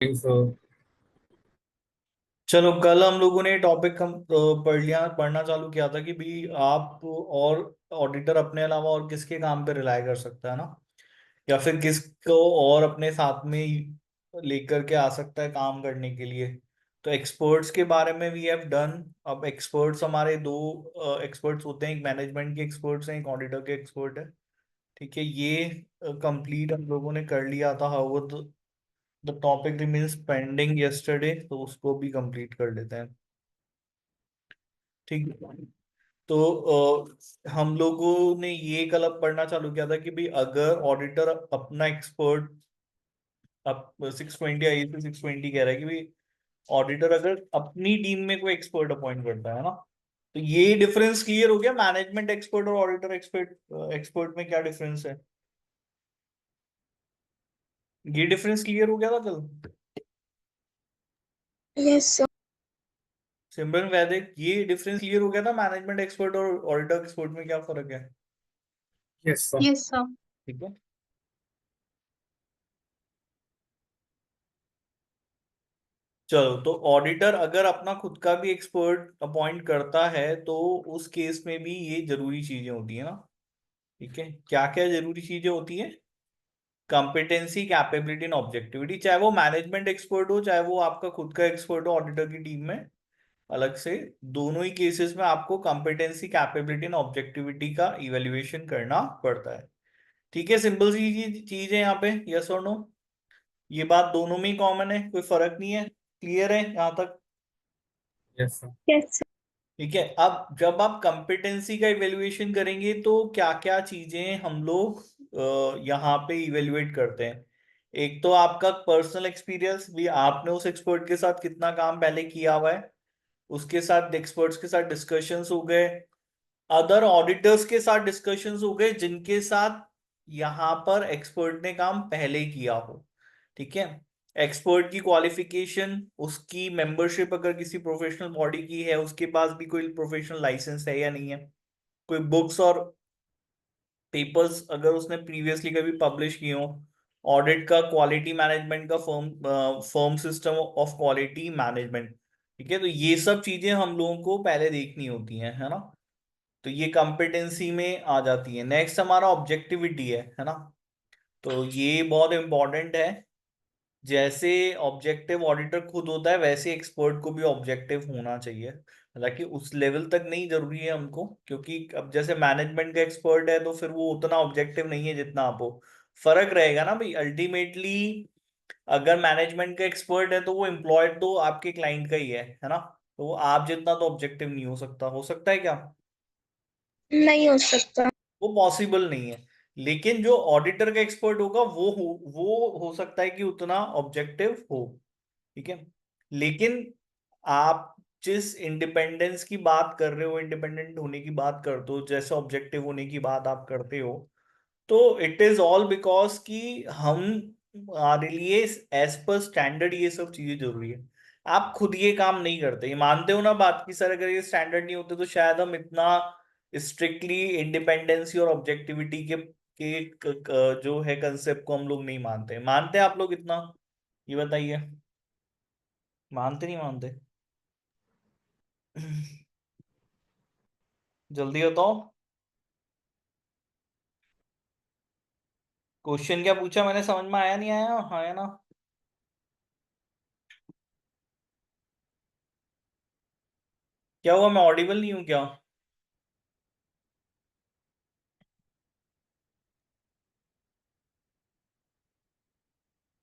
So, चलो, कल हम लोगों ने टॉपिक हम पढ़ना चालू किया था कि भी आप और ऑडिटर अपने अलावा और किसके काम पे रिलाय कर सकता है ना, या फिर किसको और अपने साथ में लेकर के आ सकता है काम करने के लिए। तो एक्सपर्ट्स के बारे में वी हैव डन। अब एक्सपर्ट्स हमारे दो एक्सपर्ट्स होते हैं, एक मैनेजमेंट के एक्सपर्ट्स हैं, एक ऑडिटर के एक्सपर्ट है। ठीक है, ये कंप्लीट हम लोगों ने कर लिया था। How the topic remains pending yesterday, तो उसको भी कंप्लीट कर लेते हैं। ठीक है। तो हम लोगों ने ये कल अब पढ़ना चालू किया था कि भाई अगर ऑडिटर अपना एक्सपर्ट अब 620 आई से 620 कह रहा है कि भाई ऑडिटर अगर अपनी टीम में कोई एक्सपर्ट अपॉइंट करता है ना, तो ये डिफरेंस क्लियर हो गया। मैनेजमेंट एक्सपर्ट और ऑडिटर एक्सपर्ट एक्सपर्ट में क्या डिफरेंस है, ये डिफरेंस क्लियर हो गया था कल। Yes sir. सिमरन वैदिक, ये डिफरेंस क्लियर हो गया था, मैनेजमेंट एक्सपर्ट और ऑडिटर एक्सपर्ट में क्या फर्क है। yes, sir. Yes sir. ठीक है। चलो, तो ऑडिटर अगर अपना खुद का भी एक्सपर्ट अपॉइंट करता है तो उस केस में भी ये जरूरी चीजें होती है ना। ठीक है, क्या क्या जरूरी चीजें होती है। कॉम्पिटेंसी, कैपेबिलिटी एंड ऑब्जेक्टिविटी, चाहे वो मैनेजमेंट एक्सपर्ट हो चाहे वो आपका खुद का एक्सपर्ट हो ऑडिटर की टीम में, अलग से दोनों ही केसेस में आपको कॉम्पिटेंसी, कैपेबिलिटी एंड ऑब्जेक्टिविटी का इवेल्युएशन करना पड़ता है। ठीक है, सिंपल सी चीज है यहाँ पे, यस और नो। ये बात दोनों में ही कॉमन है, कोई फर्क नहीं है। क्लियर है यहाँ तक। Yes, sir. यस ठीक है, अब जब आप कंपिटेंसी का इवेल्युएशन करेंगे तो क्या क्या चीजें हम लोग यहाँ पे इवेल्युएट करते हैं। एक तो आपका पर्सनल एक्सपीरियंस भी, आपने उस एक्सपर्ट के साथ कितना काम पहले किया हुआ है, उसके साथ एक्सपर्ट्स के साथ डिस्कशंस हो गए, अदर ऑडिटर्स के साथ डिस्कशंस हो गए जिनके साथ यहाँ पर एक्सपर्ट ने काम पहले किया हो। ठीक है, एक्सपर्ट की क्वालिफिकेशन, उसकी मेंबरशिप अगर किसी प्रोफेशनल बॉडी की है, उसके पास भी कोई प्रोफेशनल लाइसेंस है या नहीं है, कोई बुक्स और पेपर्स अगर उसने प्रीवियसली कभी पब्लिश किए हो, ऑडिट का, क्वालिटी मैनेजमेंट का firm firm system of quality management. ठीक है, तो ये सब चीजें हम लोगों को पहले देखनी होती हैं, है ना। तो ये कॉम्पिटेंसी में आ जाती है। नेक्स्ट हमारा ऑब्जेक्टिविटी है ना। तो ये बहुत इंपॉर्टेंट है। जैसे ऑब्जेक्टिव ऑडिटर खुद होता है वैसे एक्सपर्ट को भी ऑब्जेक्टिव होना चाहिए। हालांकि उस लेवल तक नहीं जरूरी है हमको, क्योंकि अब जैसे मैनेजमेंट का एक्सपर्ट है तो फिर वो उतना ऑब्जेक्टिव नहीं है जितना आप हो। फर्क रहेगा ना भाई, अल्टीमेटली अगर मैनेजमेंट का एक्सपर्ट है तो वो एम्प्लॉयड तो आपके क्लाइंट का ही है ना। तो वो आप जितना तो ऑब्जेक्टिव नहीं हो सकता है क्या। नहीं हो सकता। वो पॉसिबल नहीं है। लेकिन जो ऑडिटर का एक्सपर्ट होगा वो हो सकता है कि उतना ऑब्जेक्टिव हो। ठीक है। लेकिन आप जिस इंडिपेंडेंस की बात कर रहे हो, इंडिपेंडेंट होने की बात करते हो, जैसे ऑब्जेक्टिव होने की बात आप करते हो, तो इट इज ऑल बिकॉज कि हम हमारे लिए एज पर स्टैंडर्ड ये सब चीजें जरूरी है। आप खुद ये काम नहीं करते, ये मानते हो ना बात की, सर अगर ये स्टैंडर्ड नहीं होते तो शायद हम इतना स्ट्रिक्टली इंडिपेंडेंसी और ऑब्जेक्टिविटी जो है कंसेप्ट को हम लोग नहीं मानते। मानते हैं आप लोग इतना, ये बताइए। मानते नहीं मानते। जल्दी बताओ। क्वेश्चन क्या पूछा मैंने, समझ में आया नहीं आया, हाँ या ना। क्या हुआ, मैं ऑडिबल नहीं हूँ क्या।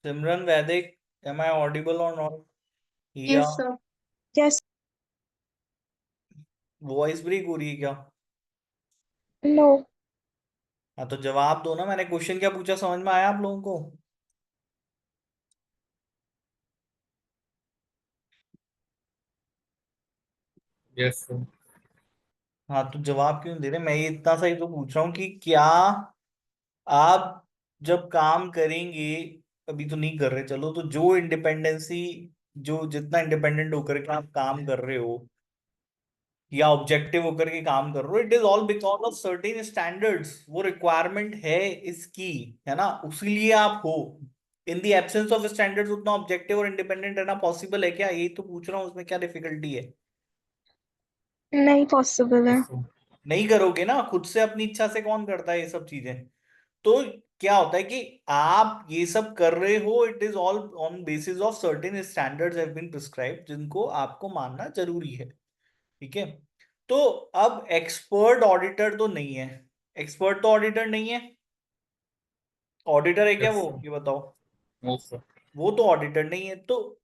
Simran Vaidik, am I audible or not. Yeah yes sir. Yes. Voice break हो रही है क्या। नो। हाँ, तो जवाब दो ना, मैंने क्वेश्चन क्या पूछा, समझ में आया आप लोगों को। yes, sir. हाँ, तो जवाब क्यों नहीं दे रहे, मैं ये इतना सा ही तो पूछ रहा हूँ कि क्या आप जब काम करेंगे, अभी तो नहीं कर रहे चलो, तो जो इंडिपेंडेंसी, जो जितना इंडिपेंडेंट होकर के आप काम कर रहे हो या ऑब्जेक्टिव होकर के काम कर रहे हो, it is all because of certain standards, वो रिक्वायरमेंट है इसकी, है ना, उसीलिए आप हो। In the absence of standards उतना ऑब्जेक्टिव और इंडिपेंडेंट रहना पॉसिबल है क्या? यही तो पूछ रहा हूँ, उसमें क्या डिफिकल्टी है? नहीं पॉसिबल है। Yes, sir. नहीं करोगे ना, खुद से अपनी इच्छा से कौन करता है ये सब चीजें? तो क्या होता है कि आप ये सब कर रहे हो, it is all on basis of certain standards have been prescribed, जिनको आपको मानना जरूरी है। ठीक है। तो अब एक्सपर्ट ऑडिटर तो नहीं है, एक्सपर्ट तो ऑडिटर नहीं है, ऑडिटर है क्या Yes, वो, sir. ये बताओ? No, sir. वो तो ऑडिटर नहीं है। तो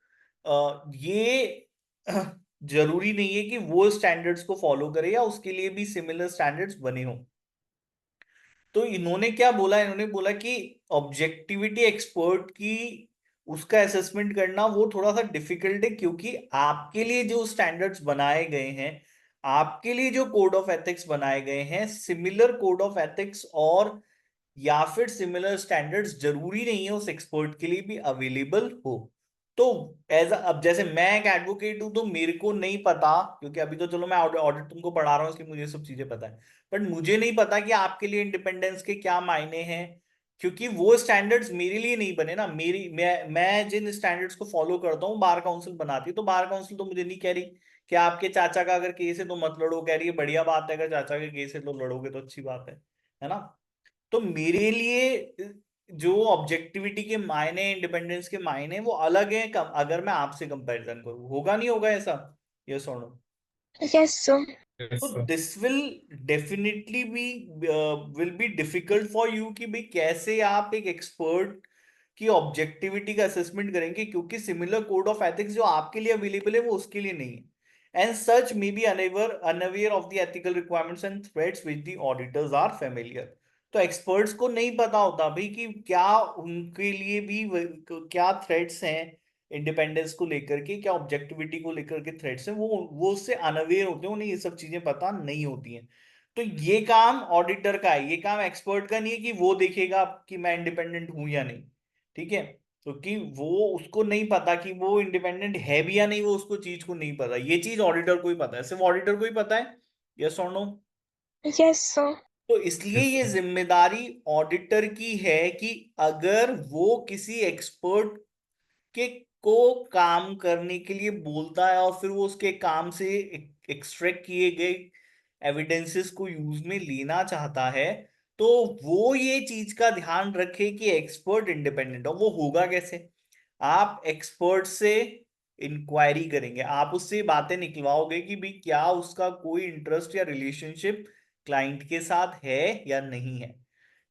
ये जरूरी नहीं है कि वो स्टैंडर्ड्स को फॉलो करे या उसके लिए भी सिमिलर स्टैंडर्ड्स बने हों। तो इन्होंने क्या बोला, इन्होंने बोला कि ऑब्जेक्टिविटी एक्सपर्ट की उसका असेसमेंट करना वो थोड़ा सा डिफिकल्ट है, क्योंकि आपके लिए जो स्टैंडर्ड्स बनाए गए हैं, आपके लिए जो कोड ऑफ एथिक्स बनाए गए हैं, सिमिलर कोड ऑफ एथिक्स और या फिर सिमिलर स्टैंडर्ड्स जरूरी नहीं है उस एक्सपर्ट के लिए भी अवेलेबल हो। तो अब जैसे मैं एक एडवोकेट हूं, तो मेरे को नहीं पता, क्योंकि अभी तो चलो मैं ऑडिट तुमको पढ़ा रहा हूँ इसलिए मुझे सब चीजें पता है, बट मुझे नहीं पता कि आपके लिए इंडिपेंडेंस के क्या मायने हैं, क्योंकि वो स्टैंडर्ड्स मेरे लिए नहीं बने ना। मैं जिन स्टैंडर्ड्स को फॉलो करता हूँ बार काउंसिल बनाती है, तो बार काउंसिल तो मुझे नहीं कह रही कि आपके चाचा का अगर केस है तो मत लड़ो, कह रही है बढ़िया बात है, अगर चाचा का केस है तो लड़ोगे तो अच्छी बात है ना। तो मेरे लिए जो ऑब्जेक्टिविटी के मायने, इंडिपेंडेंस के मायने, वो अलग है अगर मैं आपसे कंपैरिजन करूँ। होगा नहीं होगा ऐसा? ये सुनो। Yes sir. तो Yes, sir. This will definitely be will be difficult for you कि भाई कैसे आप एक एक्सपर्ट की ऑब्जेक्टिविटी का असेसमेंट करेंगे, क्योंकि सिमिलर कोड ऑफ एथिक्स जो आपके लिए अवेलेबल है वो उसके लिए नहीं है। And such may be unaware of the ethical requirements and threats which the auditors are familiar. तो एक्सपर्ट्स को नहीं पता होता भाई कि क्या उनके लिए भी क्या थ्रेट्स हैं, इंडिपेंडेंस को लेकर के, क्या ऑब्जेक्टिविटी को लेकर के थ्रेट्स हैं, वो उससे अनअवेयर होते हैं, उन्हें ये सब चीजें पता नहीं होती हैं। तो ये काम ऑडिटर का है, ये काम एक्सपर्ट का नहीं है कि वो देखेगा कि मैं इंडिपेंडेंट हूं या नहीं। ठीक है। क्योंकि वो उसको नहीं पता कि वो इंडिपेंडेंट है भी या नहीं, वो उसको चीज को नहीं पता, ये चीज ऑडिटर को ही पता है, सिर्फ ऑडिटर को ही पता है। Yes or no? Yes sir. तो इसलिए Yes, ये sir. जिम्मेदारी ऑडिटर की है कि अगर वो किसी एक्सपर्ट के को काम करने के लिए बोलता है और फिर वो उसके काम से एक्सट्रैक्ट किए गए एविडेंसेस को यूज में लेना चाहता है, तो वो ये चीज का ध्यान रखे कि एक्सपर्ट इंडिपेंडेंट हो। वो होगा कैसे? आप एक्सपर्ट से इंक्वायरी करेंगे, आप उससे बातें निकलवाओगे कि भाई क्या उसका कोई इंटरेस्ट या रिलेशनशिप क्लाइंट के साथ है या नहीं है।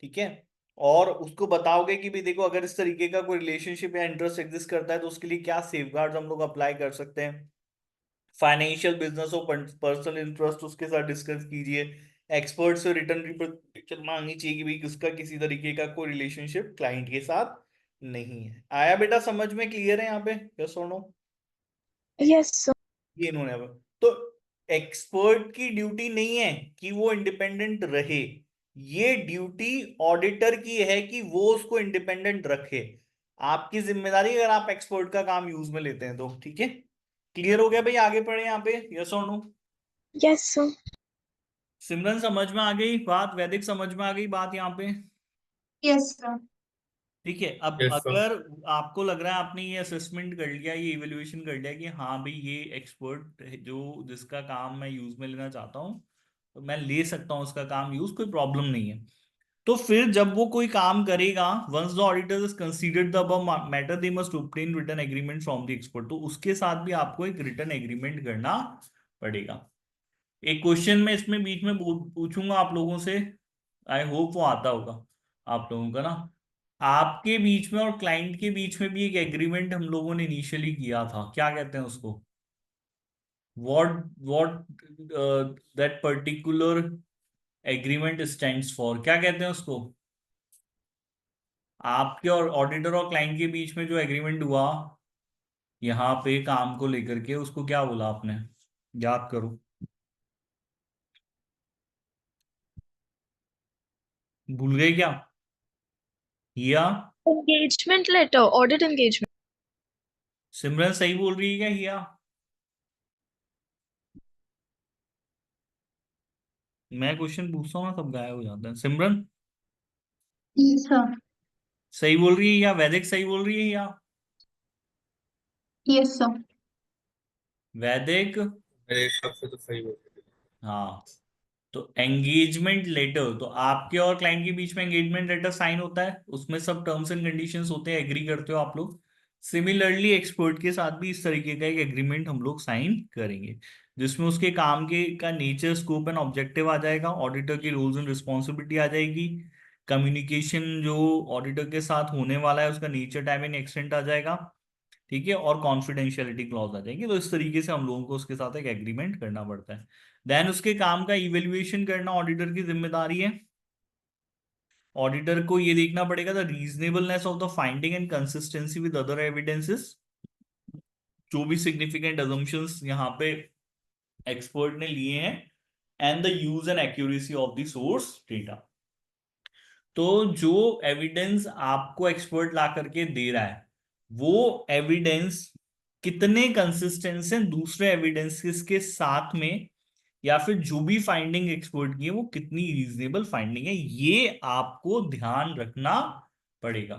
ठीक है। और उसको बताओगे कि भी देखो, अगर इस तरीके का कोई रिलेशनशिप या इंटरेस्ट एग्जिस्ट करता है तो उसके लिए क्या सेफगार्ड्स हम लोग अप्लाई कर सकते हैं। फाइनेंशियल, बिजनेस और पर्सनल इंटरेस्ट उसके साथ डिस्कस कीजिए। एक्सपर्ट से रिटर्न रिप्रेजेंटेशन मांगनी चाहिए कि भाई उसका किसी तरीके का कोई रिलेशनशिप क्लाइंट के साथ नहीं है। आया बेटा समझ में? क्लियर है यहाँ पे? Yes or no? Yes sir. ये इन्होंने तो एक्सपर्ट की ड्यूटी नहीं है कि वो इंडिपेंडेंट रहे, ये ड्यूटी ऑडिटर की है कि वो उसको इंडिपेंडेंट रखे। आपकी जिम्मेदारी अगर आप एक्सपर्ट का काम यूज में लेते हैं तो। ठीक है। क्लियर हो गया भाई? आगे पढ़े यहाँ पे। Yes or no? Yes sir. सिमरन समझ में आ गई बात? वैदिक समझ में आ गई बात यहाँ पे? Yes sir. ठीक है। अब Yes, sir. अगर आपको लग रहा है आपने ये असेसमेंट कर लिया, ये इवेल्युएशन कर लिया कि हाँ भाई ये एक्सपर्ट जो जिसका काम मैं यूज में लेना चाहता हूँ, तो मैं ले सकता हूँ उसका काम यूज, कोई प्रॉब्लम नहीं है। तो फिर जब वो कोई काम करेगा, once the auditor is considered the above matter, they must obtain written agreement from the expert. तो उसके साथ भी आपको एक रिटन एग्रीमेंट करना पड़ेगा। एक क्वेश्चन मैं इसमें बीच में पूछूंगा आप लोगों से, आई होप वो आता होगा आप लोगों का ना। आपके बीच में और क्लाइंट के बीच में भी एक एग्रीमेंट हम लोगों ने इनिशियली किया था, क्या कहते हैं उसको? What that particular agreement stands for, क्या कहते हैं उसको? आपके और ऑडिटर और क्लाइंट के बीच में जो एग्रीमेंट हुआ यहाँ पे काम को लेकर के, उसको क्या बोला आपने? याद करो। भूल गए क्या? हिया? Engagement letter, audit engagement. Simran सही बोल रही है क्या हिया? मैं क्वेश्चन पूछता हूँ ना सब गायब हो जाता है। सिमरन? सर। सही बोल रही है या वैदिक सही बोल रही है या यस सर। वैदिक? मेरे हिसाब से तो सही बोल रहे हाँ, तो एंगेजमेंट लेटर, तो आपके और क्लाइंट के बीच में एंगेजमेंट लेटर साइन होता है, उसमें सब टर्म्स एंड कंडीशंस होते हैं, एग्री करते हो आप लोग। सिमिलरली एक्सपर्ट के साथ भी इस तरीके का एक एग्रीमेंट हम लोग साइन करेंगे, जिसमें उसके काम के का नेचर, स्कोप एंड ऑब्जेक्टिव आ जाएगा, ऑडिटर की रूल्स एंड रिस्पॉन्सिबिलिटी आ जाएगी, कम्युनिकेशन जो ऑडिटर के साथ होने वाला है उसका नेचर, टाइम एंड एक्सटेंट आ जाएगा, ठीक है, और कॉन्फिडेंशियलिटी क्लॉज आ जाएगी। तो इस तरीके से हम लोगों को उसके साथ एक एग्रीमेंट करना पड़ता है। देन उसके काम का इवेल्युएशन करना ऑडिटर की जिम्मेदारी है। ऑडिटर को ये देखना पड़ेगा the reasonableness of the finding and consistency with other evidences, जो भी सिग्निफिकेंट अजम्पशंस यहाँ पे एक्सपर्ट ने लिए हैं, and the use and accuracy of the source data. तो जो एविडेंस आपको एक्सपर्ट ला करके दे रहा है वो एविडेंस कितने कंसिस्टेंट है दूसरे एविडेंसेस के साथ में, या फिर जो भी फाइंडिंग एक्सपर्ट की है वो कितनी रीजनेबल फाइंडिंग है, ये आपको ध्यान रखना पड़ेगा।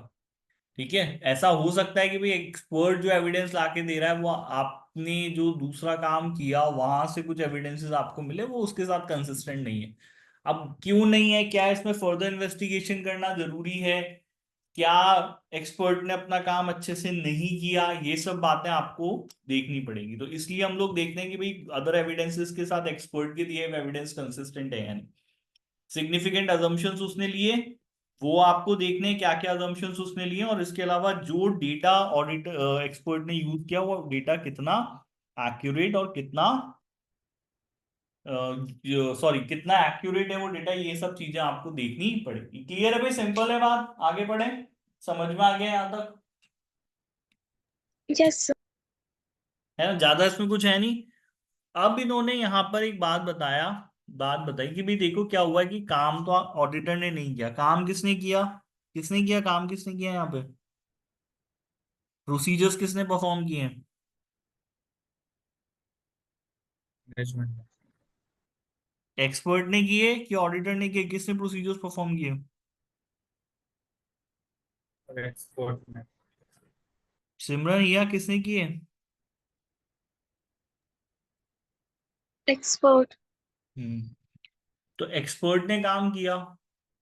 ठीक है, ऐसा हो सकता है कि भाई एक्सपर्ट जो एविडेंस लाके दे रहा है वो आपने जो दूसरा काम किया वहां से कुछ एविडेंसेस आपको मिले वो उसके साथ कंसिस्टेंट नहीं है। अब क्यों नहीं है, क्या इसमें फर्दर इन्वेस्टिगेशन करना जरूरी है, क्या एक्सपर्ट ने अपना काम अच्छे से नहीं किया, ये सब बातें आपको देखनी पड़ेगी। तो इसलिए हम लोग देखते हैं कि भाई अदर एविडेंसेस के साथ एक्सपर्ट के दिए एविडेंस कंसिस्टेंट है या नहीं। सिग्निफिकेंट अजम्पशंस उसने लिए, वो आपको देखने हैं क्या क्या अजम्पशंस उसने लिए, और इसके अलावा जो डेटा ऑडिट एक्सपर्ट ने यूज किया वो डेटा कितना एक्यूरेट और कितना सॉरी कितना एक्यूरेट है वो डेटा, ये सब चीजें आपको देखनी पड़ेगी। क्लियर है भाई, सिंपल है बात, आगे बढ़े, समझ में आ गया यहाँ तक? Yes sir. है ना, ज्यादा इसमें कुछ है नहीं। अब इन्होंने यहाँ पर एक बात बताई कि भाई देखो क्या हुआ है कि काम तो ऑडिटर ने नहीं किया, काम किसने किया, काम किसने किया यहाँ पे, प्रोसीजर्स किसने परफॉर्म किए हैं? मैनेजमेंट एक्सपर्ट ने किए कि ऑडिटर ने किए, किसने प्रोसीजर्स परफॉर्म किए? और एक्सपोर्ट में सिमरन या किसने किए? एक्सपर्ट। हम्म, तो एक्सपर्ट ने काम किया,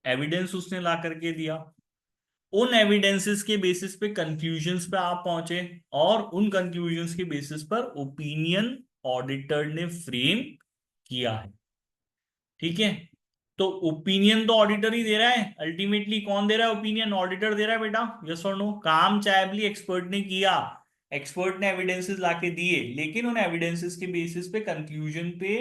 एविडेंस उसने ला करके दिया, उन एविडेंसेस के बेसिस पे कंक्लूजन्स पे आप पहुंचे, और उन कंक्लूजन्स के बेसिस पर ओपिनियन ऑडिटर ने फ्रेम किया है। ठीक है, तो ओपिनियन तो ऑडिटर ही दे रहा है, अल्टीमेटली कौन दे रहा है ओपिनियन, ऑडिटर दे रहा है बेटा, यस और नो। काम चाहे भी एक्सपर्ट ने किया, एक्सपर्ट ने एविडेंसेस लाके दिए, लेकिन उन एविडेंसेस के बेसिस पे कंक्लूजन पे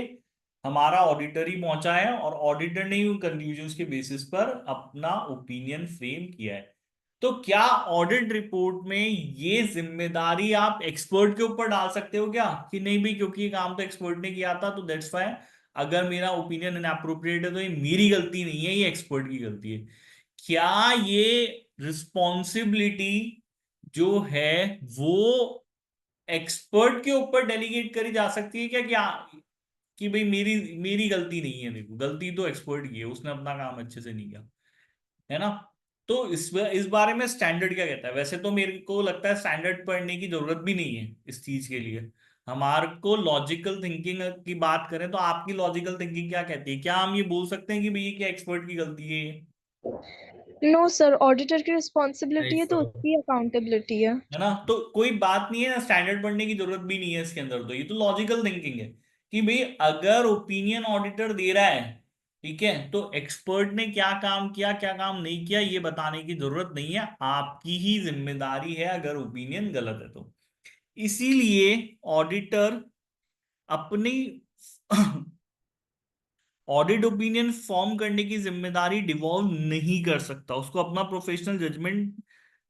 हमारा ऑडिटर ही पहुंचा है, और ऑडिटर ने ही उन कंक्लूजन्स के बेसिस पर अपना ओपिनियन फ्रेम किया है। तो क्या ऑडिट रिपोर्ट में ये जिम्मेदारी आप एक्सपर्ट के ऊपर डाल सकते हो क्या, कि नहीं भाई क्योंकि ये काम तो एक्सपर्ट ने किया था तो दैट्स वाई अगर मेरा ओपिनियन इनएप्रोप्रिएट है तो ये मेरी गलती नहीं है, ये एक्सपर्ट की गलती है? क्या ये रिस्पॉन्सिबिलिटी जो है वो एक्सपर्ट के ऊपर डेलीगेट करी जा सकती है क्या, क्या कि भाई मेरी मेरी गलती नहीं है, देखो गलती तो एक्सपर्ट की है, उसने अपना काम अच्छे से नहीं किया, है ना? तो इस बारे में स्टैंडर्ड क्या कहता है? वैसे तो मेरे को लगता है स्टैंडर्ड पढ़ने की जरूरत भी नहीं है इस चीज के लिए। हमारे को लॉजिकल थिंकिंग की बात करें तो आपकी लॉजिकल थिंकिंग क्या कहती है, क्या हम ये बोल सकते हैं कि भाई ये क्या एक्सपर्ट की गलती है ये? नो सर, ऑडिटर की रिस्पॉन्सिबिलिटी नहीं है तो सर। उसकी अकाउंटेबिलिटी है। है ना, तो कोई बात नहीं है ना, स्टैंडर्ड पढ़ने की जरूरत भी नहीं है इसके अंदर, तो ये तो लॉजिकल थिंकिंग है कि भाई अगर ओपिनियन ऑडिटर दे रहा है, ठीक है, तो एक्सपर्ट ने क्या काम किया क्या काम नहीं किया ये बताने की जरूरत नहीं है, आपकी ही जिम्मेदारी है अगर ओपिनियन गलत है तो। इसीलिए ऑडिटर अपनी ऑडिट ओपिनियन फॉर्म करने की जिम्मेदारी डिवॉल्व नहीं कर सकता, उसको अपना प्रोफेशनल जजमेंट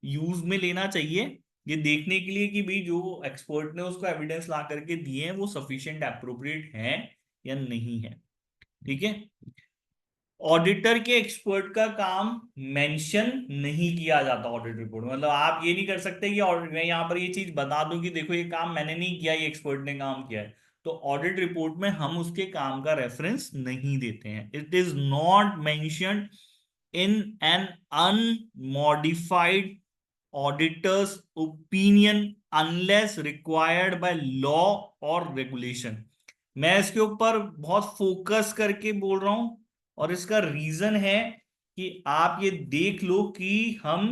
यूज में लेना चाहिए, ये देखने के लिए कि भाई जो एक्सपर्ट ने उसको एविडेंस ला करके दिए हैं वो सफिशिएंट एप्रोप्रिएट है या नहीं है। ठीक है, ऑडिटर के एक्सपर्ट का काम मेंशन नहीं किया जाता ऑडिट रिपोर्ट में, मतलब आप ये नहीं कर सकते कि मैं यहाँ पर ये चीज बता दूं कि देखो ये काम मैंने नहीं किया, ये एक्सपर्ट ने काम किया है, तो ऑडिट रिपोर्ट में हम उसके काम का रेफरेंस नहीं देते हैं। It is not mentioned in an unmodified auditor's opinion unless required by law or regulation। मैं इसके ऊपर बहुत फोकस करके बोल रहा हूं और इसका रीजन है कि आप ये देख लो कि हम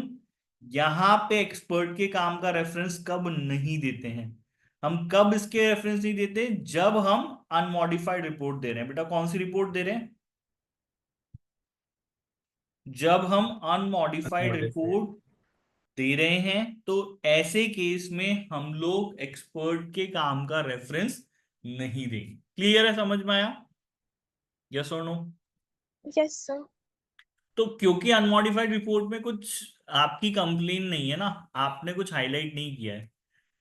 यहां पे एक्सपर्ट के काम का रेफरेंस कब नहीं देते हैं। हम कब इसके रेफरेंस नहीं देते? जब हम अनमॉडिफाइड रिपोर्ट दे रहे हैं। बेटा कौन सी रिपोर्ट दे रहे हैं? जब हम अनमॉडिफाइड Modified। रिपोर्ट दे रहे हैं तो ऐसे केस में हम लोग एक्सपर्ट के काम का रेफरेंस नहीं देंगे। क्लियर है? समझ में आया? Yes or no? Yes, sir. तो क्योंकि अनमॉडिफाइड रिपोर्ट में कुछ आपकी कंप्लेन नहीं है ना, आपने कुछ हाईलाइट नहीं किया है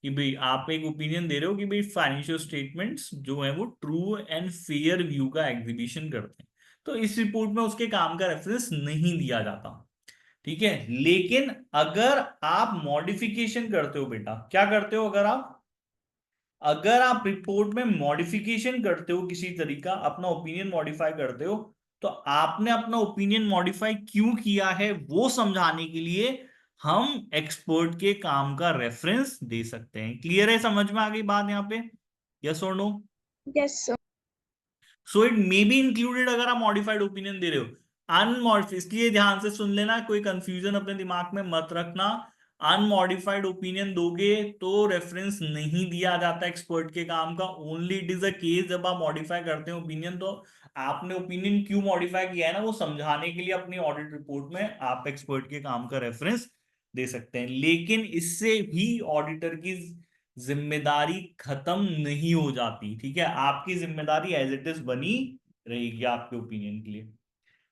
कि भाई आप एक ओपिनियन दे रहे हो कि भाई फाइनेंशियल स्टेटमेंट्स जो है वो ट्रू एंड फेयर व्यू का एग्जीबिशन करते हैं, तो इस रिपोर्ट में उसके काम का रेफरेंस नहीं दिया जाता। ठीक है, लेकिन अगर आप मॉडिफिकेशन करते हो, बेटा क्या करते हो, अगर आप रिपोर्ट में मॉडिफिकेशन करते हो, किसी तरीका अपना ओपिनियन मॉडिफाई करते हो, तो आपने अपना ओपिनियन मॉडिफाई क्यों किया है वो समझाने के लिए हम एक्सपर्ट के काम का रेफरेंस दे सकते हैं। क्लियर है? समझ में आ गई बात यहां पे? Yes or no? Yes, sir. So it may be included अगर आप मॉडिफाइड ओपिनियन दे रहे हो। अनमॉडिफाइड, इसलिए ध्यान से सुन लेना, कोई कंफ्यूजन अपने दिमाग में मत रखना। अनमॉडिफाइड ओपिनियन दोगे तो रेफरेंस नहीं दिया जाता एक्सपर्ट के काम का। Only it is a case जब आप मॉडिफाई करते हैं ओपिनियन, तो आपने ओपिनियन क्यों मॉडिफाई किया है ना, वो समझाने के लिए अपनी ऑडिट रिपोर्ट में आप एक्सपर्ट के काम का रेफरेंस दे सकते हैं। लेकिन इससे भी ऑडिटर की जिम्मेदारी खत्म नहीं हो जाती। ठीक है, आपकी जिम्मेदारी एज इट इज बनी रहेगी आपके ओपिनियन के लिए।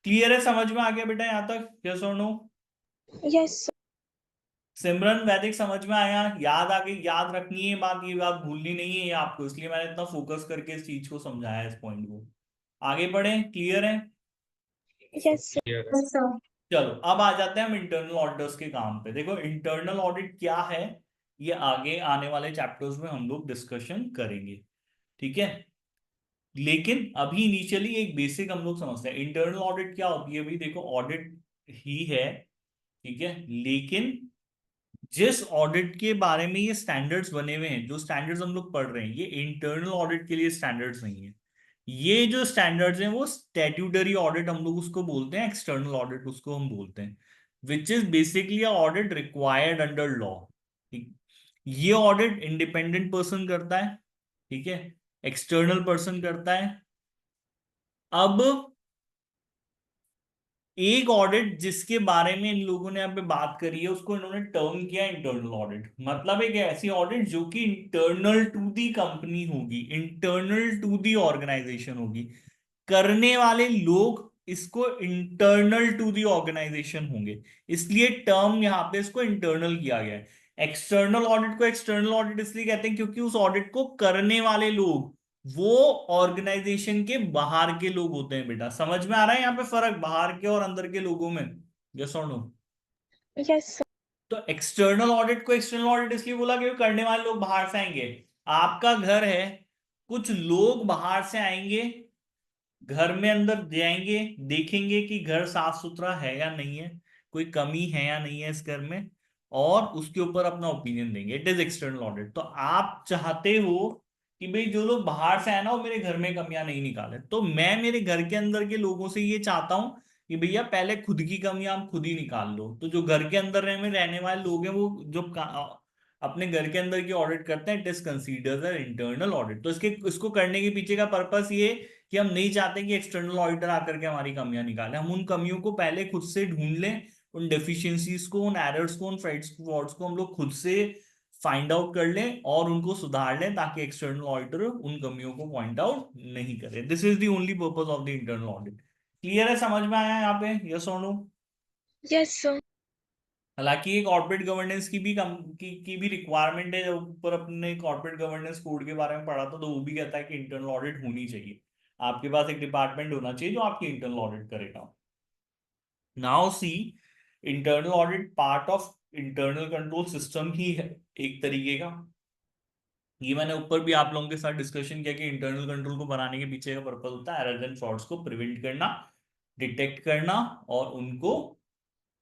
क्लियर है? समझ में आ गया बेटा यहां तक? Yes or no? Yes, sir. सिमरन वैदिक समझ में आया? याद आ गई? याद रखनी है बात, ये बात भूलनी नहीं है ये आपको, इसलिए मैंने इतना फोकस करके इस चीज को समझाया, इस पॉइंट को। आगे बढ़े? क्लियर है? Yes, sir. Clear है। Yes, sir. चलो अब आ जाते हैं हम इंटरनल ऑडिटर्स के काम पे। देखो इंटरनल ऑडिट क्या है, ये आगे आने वाले चैप्टर्स में हम लोग डिस्कशन करेंगे। ठीक है, लेकिन अभी इनिशियली एक बेसिक हम लोग समझते हैं इंटरनल ऑडिट क्या होती है। भाई देखो ऑडिट ही है, ठीक है, लेकिन जिस ऑडिट के बारे में ये स्टैंडर्ड्स बने हुए हैं, जो स्टैंडर्ड्स हम लोग पढ़ रहे हैं, ये इंटरनल ऑडिट के लिए स्टैंडर्ड्स नहीं है। ये जो स्टैंडर्ड्स हैं वो स्टैट्यूटरी ऑडिट हम लोग उसको बोलते हैं, एक्सटर्नल ऑडिट उसको हम बोलते हैं, which is basically audit required under law. ठीक, ये ऑडिट इंडिपेंडेंट पर्सन करता है, ठीक है, एक्सटर्नल पर्सन करता है। अब एक ऑडिट जिसके बारे में इन लोगों ने यहाँ पे बात करी है उसको इन्होंने टर्म किया इंटरनल ऑडिट। मतलब एक ऐसी ऑडिट जो कि इंटरनल टू दी कंपनी होगी, इंटरनल टू दी ऑर्गेनाइजेशन होगी, करने वाले लोग इसको इंटरनल टू दी ऑर्गेनाइजेशन होंगे, इसलिए टर्म यहाँ पे इसको इंटरनल किया गया है। एक्सटर्नल ऑडिट को एक्सटर्नल ऑडिट इसलिए कहते हैं क्योंकि उस ऑडिट को करने वाले लोग वो ऑर्गेनाइजेशन के बाहर के लोग होते हैं। बेटा समझ में आ रहा है यहाँ पे फर्क बाहर के और अंदर के लोगों में? Yes or no? Yes, sir. तो एक्सटर्नल ऑडिट को एक्सटर्नल ऑडिट इसलिए बोला कि करने वाले लोग बाहर से आएंगे। आपका घर है, कुछ लोग बाहर से आएंगे, घर में अंदर जाएंगे, देखेंगे कि घर साफ सुथरा है या नहीं है, कोई कमी है या नहीं है इस घर में, और उसके ऊपर अपना ओपिनियन देंगे। It is external audit. तो आप चाहते हो कि भाई जो लोग बाहर से आए ना वो मेरे घर में कमियां नहीं निकाले, तो मैं मेरे घर के अंदर के लोगों से ये चाहता हूं कि भैया पहले खुद की कमियां आप खुद ही निकाल लो। तो जो घर के अंदर रहने वाले लोग हैं वो जो अपने घर के अंदर की ऑडिट करते हैं, it is considered an internal audit. तो इसको करने के पीछे का पर्पस ये कि हम नहीं चाहते कि एक्सटर्नल ऑडिटर आकर के हमारी कमियां निकाले, हम उन कमियों को पहले खुद से ढूंढ लें, उन डेफिशिएंसीज को, उन एरर्स को, उन फॉल्ट्स को हम लोग खुद से फाइंड आउट कर लें और उनको सुधार लें, ताकि एक्सटर्नल ऑडिटर उन कमियों को पॉइंट आउट नहीं करे। This is the only purpose of the internal audit. Clear है? समझ में आया यहाँ पे? Yes or no? Yes, sir. हालांकि एक कॉर्पोरेट गवर्नेंस की भी रिक्वायरमेंट है। जब ऊपर अपने कॉर्पोरेट गवर्नेंस कोड के बारे में पढ़ा था तो वो भी कहता है कि इंटरनल ऑडिट होनी चाहिए, आपके पास एक डिपार्टमेंट होना चाहिए जो आपकी इंटरनल ऑडिट करेगा। Now see, internal audit part of internal control system ही है एक तरीके का। ये मैंने ऊपर भी आप लोगों के साथ डिस्कशन किया कि इंटरनल कंट्रोल को बनाने के पीछे का पर्पस होता है एरर्स एंड फ्रॉड्स को प्रिवेंट करना, डिटेक्ट करना और उनको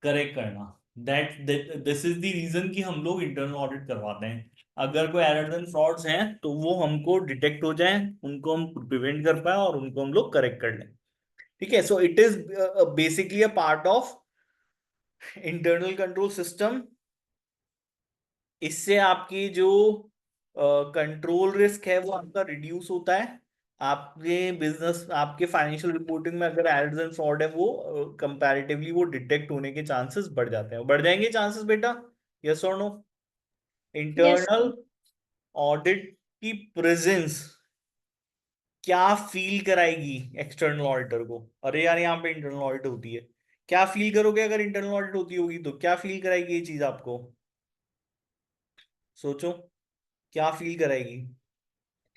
करेक्ट करना। दिस इज द रीजन कि हम लोग इंटरनल ऑडिट करवाते हैं। अगर कोई एरर्स एंड फ्रॉड्स हैं तो वो हमको डिटेक्ट हो जाए, उनको हम प्रिवेंट कर पाए और उनको हम लोग करेक्ट कर लें। ठीक है, so it is basically a part of internal control system. इससे आपकी जो कंट्रोल रिस्क है वो आपका रिड्यूस होता है। आपके बिजनेस, आपके फाइनेंशियल रिपोर्टिंग में अगर एरर्स एंड फ्रॉड है वो कंपैरेटिवली वो डिटेक्ट होने के चांसेस बढ़ जाते हैं। बढ़ जाएंगे चांसेस बेटा, yes or no? Yes, internal audit की प्रेजेंस क्या फील कराएगी एक्सटर्नल ऑडिटर को? अरे यार यहाँ पे इंटरनल ऑडिट होती है, क्या फील करोगे अगर इंटरनल ऑडिट होती होगी तो? क्या फील कराएगी ये चीज आपको? सोचो, क्या फील कराएगी?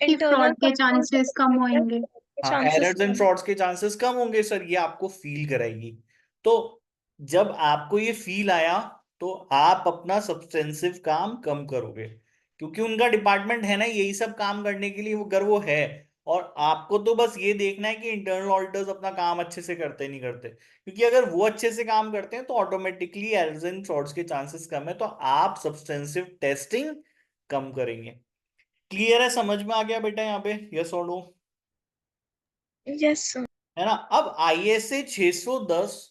कि internal फ्रॉड के control चांसेस कम होंगे। हाँ, chances एरर्स एंड फ्रॉड्स के चांसेस कम होंगे सर, ये आपको फील कराएगी। तो जब आपको ये फील आया तो आप अपना सब्सटेंसिव काम कम करोगे, क्योंकि उनका डिपार्टमेंट है ना यही सब काम करने के लिए, अगर वो है। और आपको तो बस ये देखना है कि इंटरनल ऑडिटर्स अपना काम अच्छे से करते नहीं करते, क्योंकि अगर वो अच्छे से काम करते हैं तो ऑटोमेटिकली एरर्स एंड फ्रॉड्स के चांसेस कम है, तो आप सब्सटेंसिव टेस्टिंग कम करेंगे। क्लियर है, समझ में आ गया बेटा यहाँ पे, yes or no? yes sir. है ना? अब ISA 610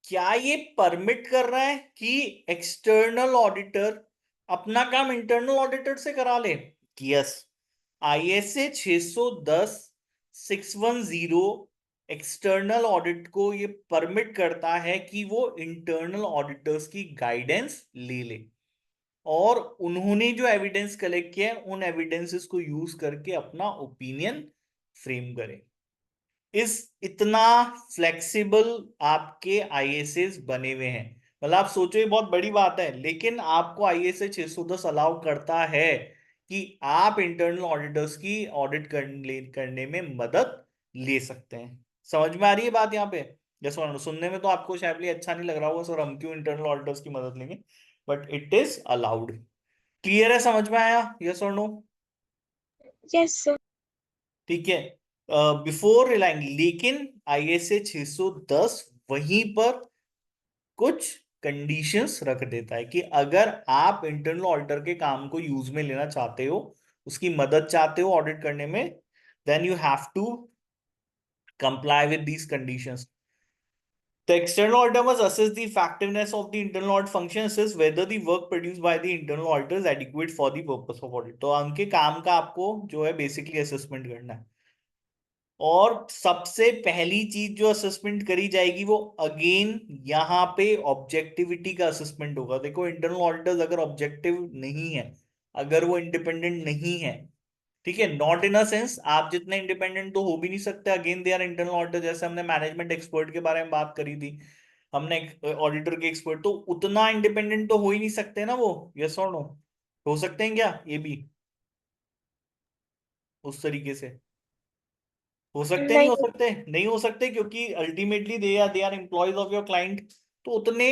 क्या ये परमिट कर रहा है कि एक्सटर्नल ऑडिटर अपना काम इंटरनल ऑडिटर से करा ले? यस, ISA 610 610 एक्सटर्नल ऑडिट को ये परमिट करता है कि वो इंटरनल ऑडिटर्स की गाइडेंस ले ले और उन्होंने जो एविडेंस कलेक्ट किया है उन एविडेंसेस को यूज करके अपना ओपिनियन फ्रेम करे। इस इतना फ्लेक्सिबल आपके ISAs बने हुए हैं, मतलब आप सोचो ये बहुत बड़ी बात है, लेकिन आपको ISA 610 अलाउ करता है कि आप इंटरनल ऑडिटर्स की ऑडिट करने में मदद ले सकते हैं। समझ में आ रही है बात यहाँ पे? जैसे सुनने में तो आपको शायद अच्छा नहीं लग रहा होगा सर हम क्यों इंटरनल ऑडिटर्स की मदद लेंगे, but it is allowed. Clear है, समझ में आया, yes or no? Yes sir. ठीक है, बिफोर रिलाइंग, लेकिन ISA 610 वहीं पर कुछ कंडीशंस रख देता है कि अगर आप इंटरनल ऑडिटर के काम को यूज में लेना चाहते हो, उसकी मदद चाहते हो ऑडिट करने में, then you have to comply with these conditions. The external auditor must assess the effectiveness of the internal audit function, assess whether the work produced by the internal auditor is adequate for the purpose of audit. तो उनके काम का आपको जो है basically assessment करना है, और सबसे पहली चीज जो असेसमेंट करी जाएगी वो अगेन यहाँ पे ऑब्जेक्टिविटी का असेसमेंट होगा। देखो इंटरनल ऑडिटर्स अगर ऑब्जेक्टिव नहीं है, अगर वो इंडिपेंडेंट नहीं है, ठीक है, नॉट इन अ सेंस आप जितने इंडिपेंडेंट तो हो भी नहीं सकते, again they are internal auditor. जैसे हमने मैनेजमेंट एक्सपर्ट के बारे में बात करी थी, हमने ऑडिटर के एक्सपर्ट, तो उतना इंडिपेंडेंट तो हो ही नहीं सकते ना वो, यस और नो? हो सकते हैं क्या ये भी उस तरीके से? हो सकते, नहीं नहीं हो सकते? नहीं हो सकते, क्योंकि ultimately they are employees of your client, तो उतने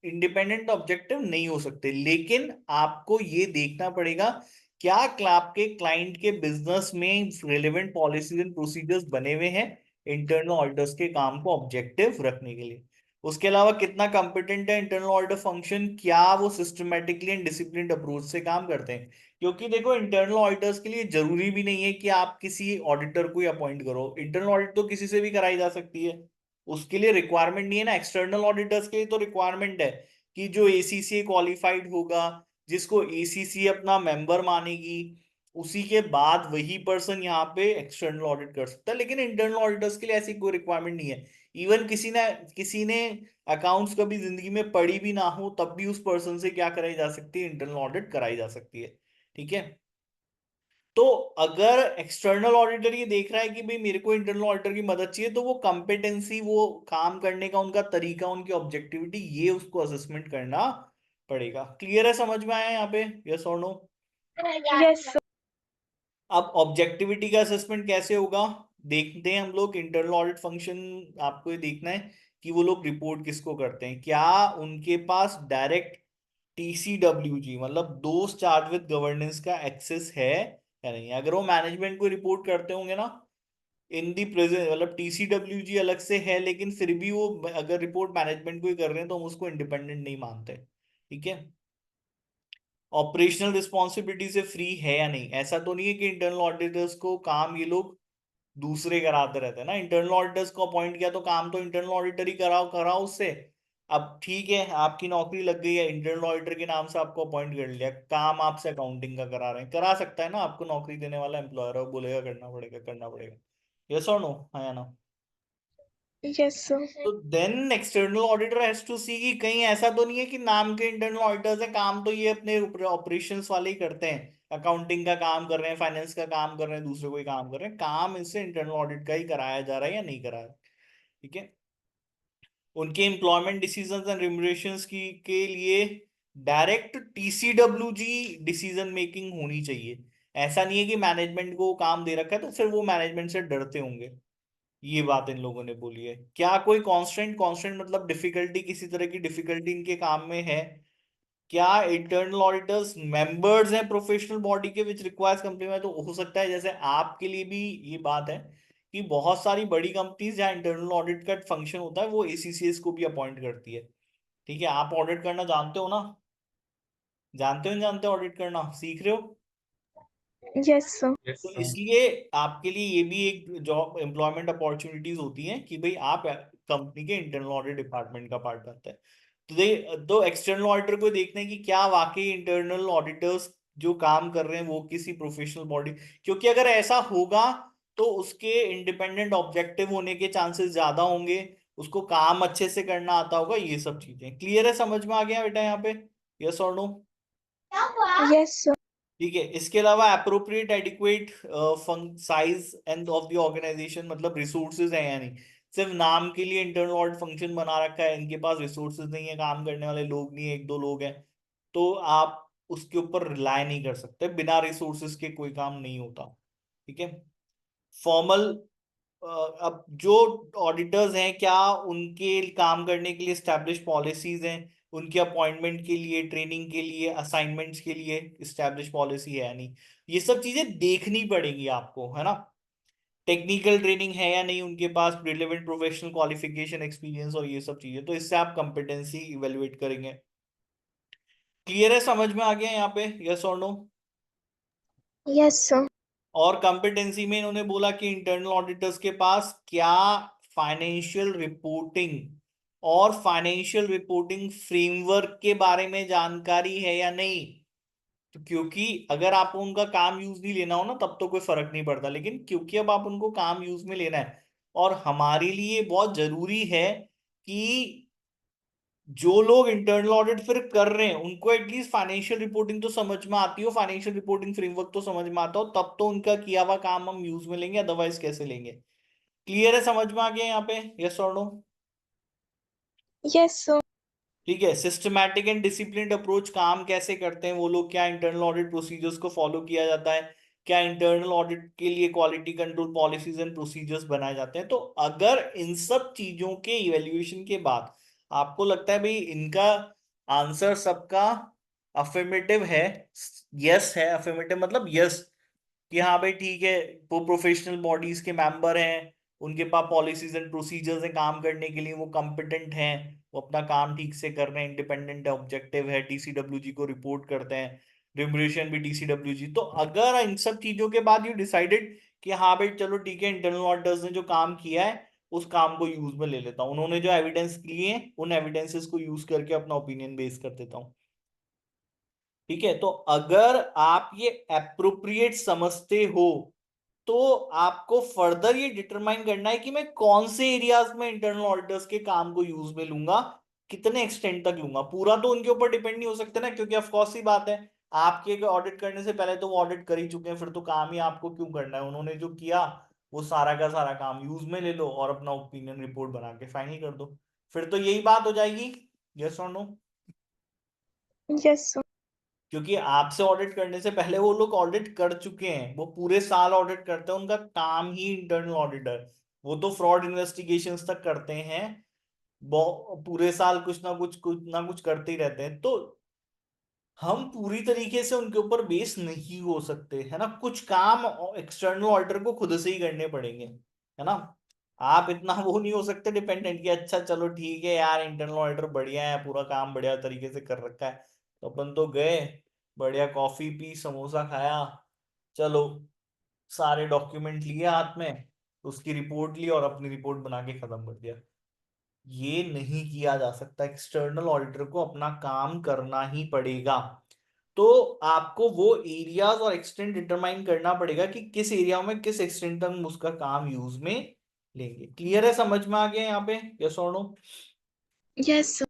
इंडिपेंडेंट ऑब्जेक्टिव नहीं हो सकते। लेकिन आपको ये देखना पड़ेगा क्या आपके क्लाइंट के बिजनेस में रिलेवेंट पॉलिसीज एंड प्रोसीजर्स बने हुए हैं इंटरनल ऑडिटर्स के काम को ऑब्जेक्टिव रखने के लिए। उसके अलावा कितना कॉम्पिटेंट है इंटरनल ऑडिटर फंक्शन, क्या वो सिस्टमेटिकली एंड डिसिप्लिन्ड अप्रोच से काम करते हैं। क्योंकि देखो इंटरनल ऑडिटर्स के लिए जरूरी भी नहीं है कि आप किसी ऑडिटर को ही अपॉइंट करो, इंटरनल ऑडिट तो किसी से भी कराई जा सकती है, उसके लिए रिक्वायरमेंट नहीं है ना। एक्सटर्नल ऑडिटर्स के लिए तो रिक्वायरमेंट है कि जो ACCA क्वालिफाइड होगा, जिसको ACCA अपना मेंबर मानेगी, उसी के बाद वही पर्सन यहाँ पे एक्सटर्नल ऑडिट कर सकता है। लेकिन इंटरनल ऑडिटर्स के लिए ऐसी कोई रिक्वायरमेंट नहीं है। इवन किसी ने अकाउंट्स कभी जिंदगी में पढ़ी भी ना हो तब भी उस पर्सन से क्या कराई जा सकती है, इंटरनल ऑडिट कराई जा सकती है। ठीक है, तो अगर एक्सटर्नल ऑडिटर ये देख रहा है कि भाई मेरे को इंटरनल ऑडिटर की मदद चाहिए, तो वो कॉम्पिटेंसी, वो काम करने का उनका तरीका, उनकी ऑब्जेक्टिविटी, ये उसको असेसमेंट करना पड़ेगा। क्लियर है, समझ में आया यहाँ पे, yes or no? yes sir. अब ऑब्जेक्टिविटी का असेसमेंट कैसे होगा देखते हैं हम लोग। इंटरनल ऑडिट फंक्शन आपको ये देखना है कि वो लोग रिपोर्ट किसको करते हैं, क्या उनके पास डायरेक्ट TCWG मतलब दोस्त चार्ज विद गवर्नेंस का एक्सेस है या नहीं। अगर वो मैनेजमेंट को रिपोर्ट करते होंगे ना इन दी प्रेजेंट, मतलब टीसीडब्ल्यूजी अलग से है, लेकिन फिर भी वो अगर रिपोर्ट मैनेजमेंट को ही कर रहे हैं तो हम उसको इंडिपेंडेंट नहीं मानते। ठीक है, ऑपरेशनल रिस्पॉन्सिबिलिटी से फ्री है या नहीं, ऐसा तो नहीं है कि इंटरनल ऑडिटर्स को काम ये लोग दूसरे कराते रहते हैं ना। इंटरनल ऑडिटर्स को अपॉइंट किया तो काम तो इंटरनल ऑडिटर ही कराओ उससे। अब ठीक है, आपकी नौकरी लग गई है, इंटरनल ऑडिटर के नाम से आपको अपॉइंट कर लिया, काम आपसे अकाउंटिंग का करा रहे हैं, करा सकता है ना, आपको नौकरी देने वाला एम्प्लॉयर है, वो बोलेगा करना पड़ेगा, करना पड़ेगा। यस और नो, हाँ या ना? Yes, sir. तो then external auditor has to see कि कहीं ऐसा तो नहीं है कि नाम के इंटरनल ऑडिटर्स है, काम तो ये अपने ऑपरेशंस वाले ही करते हैं, अकाउंटिंग का काम कर रहे हैं, फाइनेंस का काम कर रहे हैं, दूसरे कोई काम कर रहे हैं, काम इससे इंटरनल ऑडिट का ही कराया जा रहा है या नहीं कराया। ठीक है, उनके एम्प्लॉयमेंट डिसीजंस एंड रिम्यूनरेशंस की के लिए डायरेक्ट टीसीडब्ल्यूजी डिसीजन मेकिंग होनी चाहिए। ऐसा नहीं है कि मैनेजमेंट को काम दे रखा है तो फिर वो मैनेजमेंट से डरते होंगे। ये बात इन लोगों ने बोली है। क्या कोई कांस्टेंट मतलब डिफिकल्टी, किसी तरह की डिफिकल्टी इनके काम में है? क्या इंटरनल ऑडिटर्स मेंबर्स हैं प्रोफेशनल बॉडी के विच रिक्वायर्स कंपनी में? तो हो सकता है जैसे आपके लिए भी ये बात है कि बहुत सारी बड़ी कंपनीज जहाँ इंटरनल ऑडिट का फंक्शन होता है वो एसीसीएस को भी अपॉइंट करती है। ठीक है, आप ऑडिट करना जानते हो ना? जानते हो नहीं जानते ऑडिट करना, सीख रहे हो? Yes, sir. Yes, तो sir. इसलिए आपके लिए ये भी एक जॉब एम्प्लॉयमेंट अपॉर्चुनिटीज होती हैं कि भाई आप कंपनी के इंटरनल ऑडिट डिपार्टमेंट का पार्ट बनते हैं। तो एक्सटर्नल ऑडिटर को देखना है कि क्या वाकई इंटरनल ऑडिटर्स जो काम कर रहे हैं वो किसी प्रोफेशनल बॉडी, क्योंकि अगर ऐसा होगा तो उसके इंडिपेंडेंट ऑब्जेक्टिव होने के चांसेस ज्यादा होंगे, उसको काम अच्छे से करना आता होगा, ये सब चीजें क्लियर है, समझ में आ गया बेटा यहाँ पे? Yes or no? Yes, sir. ठीक है, इसके अलावा appropriate adequate size and of the organisation, मतलब रिसोर्सेज है या नहीं। सिर्फ नाम के लिए इंटरनल ऑडिट फंक्शन बना रखा है, इनके पास रिसोर्सेज नहीं है, काम करने वाले लोग नहीं है, एक दो लोग हैं, तो आप उसके ऊपर रिलाय नहीं कर सकते, बिना रिसोर्सेज के कोई काम नहीं होता। ठीक है, फॉर्मल, अब जो ऑडिटर्स हैं क्या उनके काम करने के लिए स्टैब्लिश पॉलिसीज हैं, उनके अपॉइंटमेंट के लिए, ट्रेनिंग के लिए, असाइनमेंट्स के लिए स्टैब्लिश पॉलिसी है या नहीं, ये सब चीजें देखनी पड़ेगी आपको, है ना। टेक्निकल ट्रेनिंग है या नहीं उनके पास, रिलेवेंट प्रोफेशनल क्वालिफिकेशन, एक्सपीरियंस और ये सब चीजें, तो इससे आप कंपिटेंसी इवेलुएट करेंगे। क्लियर है, समझ में आ गया यहाँ पे? Yes or no? Yes, sir. और कंपिटेंसी में इन्होंने बोला कि इंटरनल ऑडिटर्स के पास क्या फाइनेंशियल रिपोर्टिंग और फाइनेंशियल रिपोर्टिंग फ्रेमवर्क के बारे में जानकारी है या नहीं। तो क्योंकि अगर आपको उनका काम यूज नहीं लेना हो ना तब तो कोई फर्क नहीं पड़ता, लेकिन क्योंकि अब आप उनको काम यूज में लेना है और हमारे लिए बहुत जरूरी है कि जो लोग इंटरनल ऑडिट फिर कर रहे हैं उनको एटलीस्ट फाइनेंशियल रिपोर्टिंग तो समझ में आती हो, फाइनेंशियल रिपोर्टिंग फ्रेमवर्क तो समझ में आता हो, तब तो उनका किया हुआ काम हम यूज में लेंगे, अदरवाइज कैसे लेंगे। क्लियर है, समझ में आ गया यहाँ पे? Yes or no? Yes, sir. ठीक है, सिस्टमैटिक एंड डिसिप्लिन्ड अप्रोच काम कैसे करते हैं वो लोग, क्या इंटरनल ऑडिट प्रोसीजर्स को फॉलो किया जाता है, क्या इंटरनल ऑडिट के लिए quality control policies and procedures बनाए जाते हैं। तो अगर इन सब चीजों के इवेल्युएशन के बाद आपको लगता है भाई इनका आंसर सबका अफर्मेटिव है, यस है, अफर्मेटिव मतलब यस, कि हाँ भाई ठीक है, वो प्रोफेशनल बॉडीज के मेंबर हैं, उनके पास पॉलिसीज एंड प्रोसीजर्स हैं काम करने के लिए, वो कॉम्पिटेंट हैं, वो अपना काम ठीक से कर रहे हैं, इंडिपेंडेंट है, ऑब्जेक्टिव है, टीसीडब्ल्यूजी को रिपोर्ट करते हैं, रिम्यूनरेशन भी टीसीडब्ल्यूजी। तो अगर इन सब चीजों के बाद यू डिसाइडेड कि हाँ भाई चलो ठीक है, इंटरनल ऑडिटर्स ने जो काम किया है उस काम को यूज में ले लेता हूँ, उन्होंने जो एविडेंस लिए हैं उन एविडेंसेस को यूज करके अपना ओपिनियन बेस कर देता हूँ। ठीक है, तो अगर आप ये अप्रोप्रिएट समझते हो तो आपको फर्दर ये डिटरमाइन करना है कि मैं कौन से एरियाज में इंटरनल ऑडिटर्स के काम को यूज में लूंगा, कितने एक्सटेंट तक लूंगा। पूरा तो उनके ऊपर डिपेंड नहीं हो सकता ना, क्योंकि ऑफ कोर्स ही बात है, आपके ऑडिट करने से पहले तो वो ऑडिट कर ही चुके हैं, फिर तो काम ही आपको क्यों करना है, उन्होंने जो किया वो सारा का सारा काम यूज में ले लो और अपना ओपिनियन रिपोर्ट बना के फाइनल कर दो, फिर तो यही बात हो जाएगी। Yes or no? Yes, sir. क्योंकि आपसे ऑडिट करने से पहले वो लोग ऑडिट कर चुके हैं, वो पूरे साल ऑडिट करते हैं, उनका काम ही इंटरनल ऑडिटर, वो तो फ्रॉड इन्वेस्टिगेशंस तक करते हैं, पूरे साल कुछ ना कुछ करते ही रहते हैं। तो हम पूरी तरीके से उनके ऊपर बेस नहीं हो सकते, है ना, कुछ काम एक्सटर्नल ऑडिटर को खुद से ही करने पड़ेंगे। है ना। आप इतना वो नहीं हो सकते डिपेंडेंट कि अच्छा चलो ठीक है यार इंटरनल ऑडिटर बढ़िया है, पूरा काम बढ़िया तरीके से कर रखा है, तो अपन तो गए, बढ़िया कॉफी पी, समोसा खाया, चलो सारे डॉक्यूमेंट लिए हाथ में, उसकी रिपोर्ट ली और अपनी रिपोर्ट बना के खत्म कर दिया। ये नहीं किया जा सकता, एक्सटर्नल ऑडिटर को अपना काम करना ही पड़ेगा। तो आपको वो एरियाज और एक्सटेंट डिटरमाइन करना पड़ेगा कि किस एरिया में किस एक्सटेंट तक उसका काम यूज में लेंगे। क्लियर है, समझ में आ गया यहाँ पे, yes or no? Yes, sir.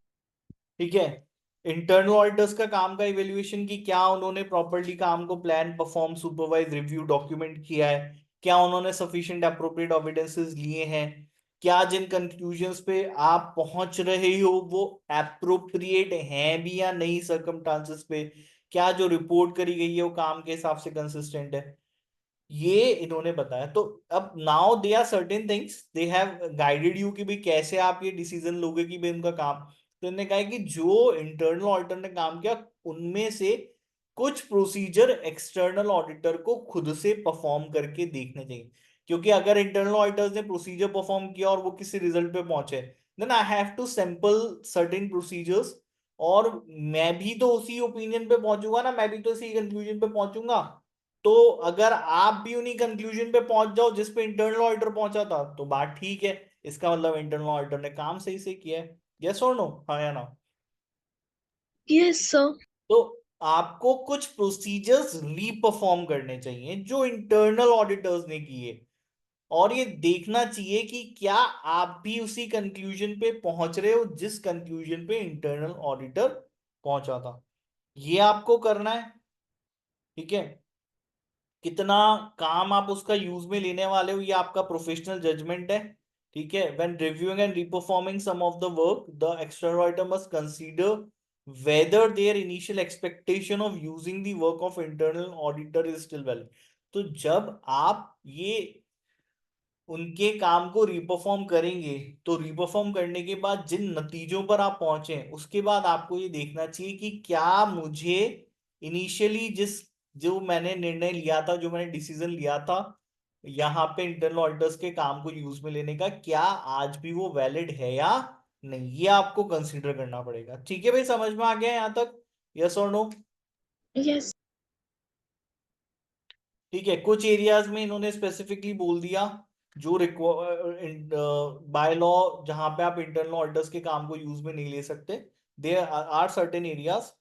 ठीक है। इंटरनल ऑडिटर्स का काम का इवेल्युएशन की क्या उन्होंने प्रॉपर्ली काम को plan, perform, supervise, review, document किया है, क्या उन्होंने सफिशिएंट एप्रोप्रिएट एविडेंसेस लिए हैं, क्या जिन कंक्लूजन्स पे आप पहुंच रहे हो वो एप्रोप्रिएट हैं भी या नहीं सर्कमस्टांसेस पे, क्या जो रिपोर्ट करी गई है वो काम के हिसाब से कंसिस्टेंट है, ये इन्होंने बताया। तो अब now they are certain things they have guided you कि भाई कैसे आप ये डिसीजन लोगे कि भाई उनका काम। तो इन्होंने कहा है कि जो इंटरनल ऑडिटर ने काम किया उनमें से कुछ प्रोसीजर एक्सटर्नल ऑडिटर को खुद से परफॉर्म करके देखने चाहिए, क्योंकि अगर इंटरनल ऑडिटर्स ने प्रोसीजर परफॉर्म किया और वो किसी रिजल्ट पे पहुंचे, then I have to sample certain procedures, और मैं भी तो उसी ओपिनियन पे पहुंचूंगा ना, मैं भी तो उसी कंक्लूजन पे पहुंचूंगा। तो अगर आप भी उन्हीं कंक्लूजन पे पहुंच जाओ जिस पे इंटरनल ऑडिटर पहुंचा था तो बात ठीक है, इसका मतलब इंटरनल ऑडिटर ने काम सही से किया है। यस और नो, हाँ या ना? Yes, sir. तो आपको कुछ प्रोसीजर्स रीपरफॉर्म करने चाहिए जो इंटरनल ऑडिटर्स ने किए, और ये देखना चाहिए कि क्या आप भी उसी कंक्लूजन पे पहुंच रहे हो जिस कंक्लूजन पे इंटरनल ऑडिटर पहुंचा था। ये आपको करना है, ठीक है। कितना काम आप उसका यूज में लेने वाले हो ये आपका प्रोफेशनल जजमेंट है, ठीक है। When reviewing and reperforming some of the work the external auditor must consider whether their initial expectation of using the work of internal auditor is still valid. तो जब आप ये उनके काम को रिपरफॉर्म करेंगे तो रिपरफॉर्म करने के बाद जिन नतीजों पर आप पहुंचे उसके बाद आपको ये देखना चाहिए कि क्या मुझे इनिशियली जिस जो मैंने निर्णय लिया था, जो मैंने डिसीजन लिया था यहाँ पे इंटरनल ऑडिटर्स के काम को यूज में लेने का, क्या आज भी वो वैलिड है या नहीं, ये आपको कंसीडर करना पड़ेगा। ठीक है भाई, समझ में आ गया यहाँ तक, यस और नो? Yes. ठीक है। कुछ एरियाज में इन्होंने स्पेसिफिकली बोल दिया जो बाय लॉ जहां पे आप इंटरनल ऑडिटर्स के काम को यूज में नहीं ले सकते, देयर आर सर्टेन एरियाज।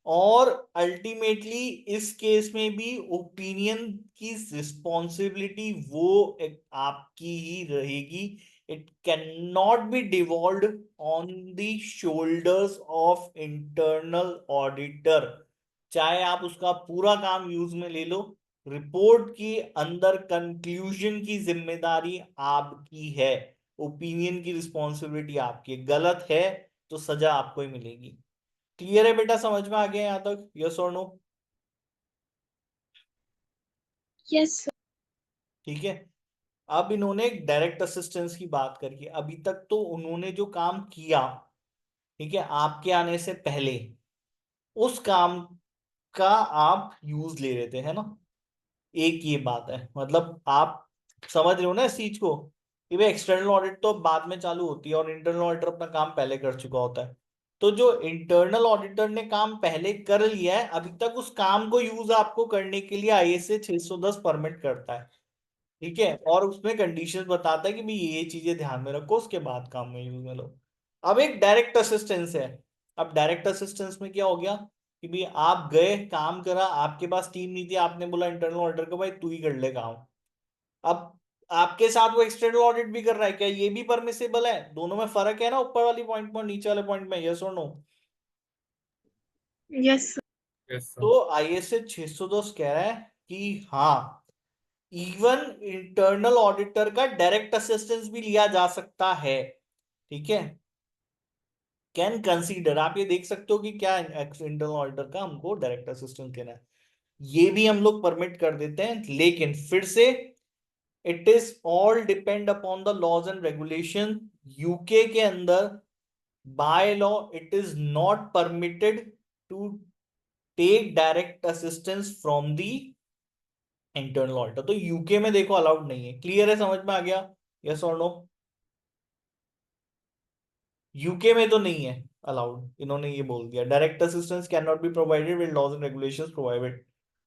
और अल्टीमेटली इस केस में भी ओपिनियन की रिस्पॉन्सिबिलिटी वो आपकी ही रहेगी। It can not be devolved on the shoulders of internal auditor, चाहे आप उसका पूरा काम यूज में ले लो, रिपोर्ट के अंदर कंक्लूजन की जिम्मेदारी आपकी है, ओपिनियन की रिस्पॉन्सिबिलिटी आपकी है। गलत है तो सजा आपको ही मिलेगी। क्लियर है बेटा, समझ में आ गया यहां तक, yes or no? Yes, sir. ठीक है। अब इन्होंने एक डायरेक्ट असिस्टेंस की बात करी है। अभी तक तो उन्होंने जो काम किया, ठीक है, आपके आने से पहले उस काम का आप यूज ले रहे थे, है ना। एक ये बात है, मतलब आप समझ रहे हो ना इस चीज को कि भाई एक्सटर्नल ऑडिट तो बाद में चालू होती है और इंटरनल ऑडिटर अपना काम पहले कर चुका होता है। तो जो इंटरनल ऑडिटर ने काम पहले कर लिया है अभी तक उस काम को यूज आपको करने के लिए आईएसए 610 परमिट करता है, ठीक है। और उसमें कंडीशंस बताता है कि भाई ये चीजें ध्यान में रखो उसके बाद काम में यूज में लो। अब एक डायरेक्ट असिस्टेंस है। अब डायरेक्ट असिस्टेंस में क्या हो गया कि भाई आप गए, काम करा, आपके पास टीम नहीं थी, आपने बोला इंटरनल ऑडिटर को भाई तू ही कर ले काम। अब आपके साथ वो एक्सटर्नल ऑडिट भी कर रहा है, क्या ये भी परमिसिबल है? दोनों में फर्क है ना, ऊपर वाली पॉइंट में और नीचे वाले पॉइंट में, yes or no? Yes, sir. Yes sir. तो आईएसए 610 कह रहा है कि हाँ, इवन इंटरनल ऑडिटर का डायरेक्ट असिस्टेंस भी लिया जा सकता है, ठीक है। कैन कंसीडर, आप ये देख सकते हो कि क्या इंटरनल ऑडिटर का हमको डायरेक्ट असिस्टेंस लेना है, ये भी हम लोग परमिट कर देते हैं। लेकिन फिर से it is all depend upon the laws and regulation. UK के अंदर by law it is not permitted to take direct assistance from the internal auditor. तो यूके में देखो अलाउड नहीं है। क्लियर है, समझ में आ गया? Yes or no? यूके में तो नहीं है अलाउड, इन्होंने ये बोल दिया direct assistance can not be provided with laws and regulations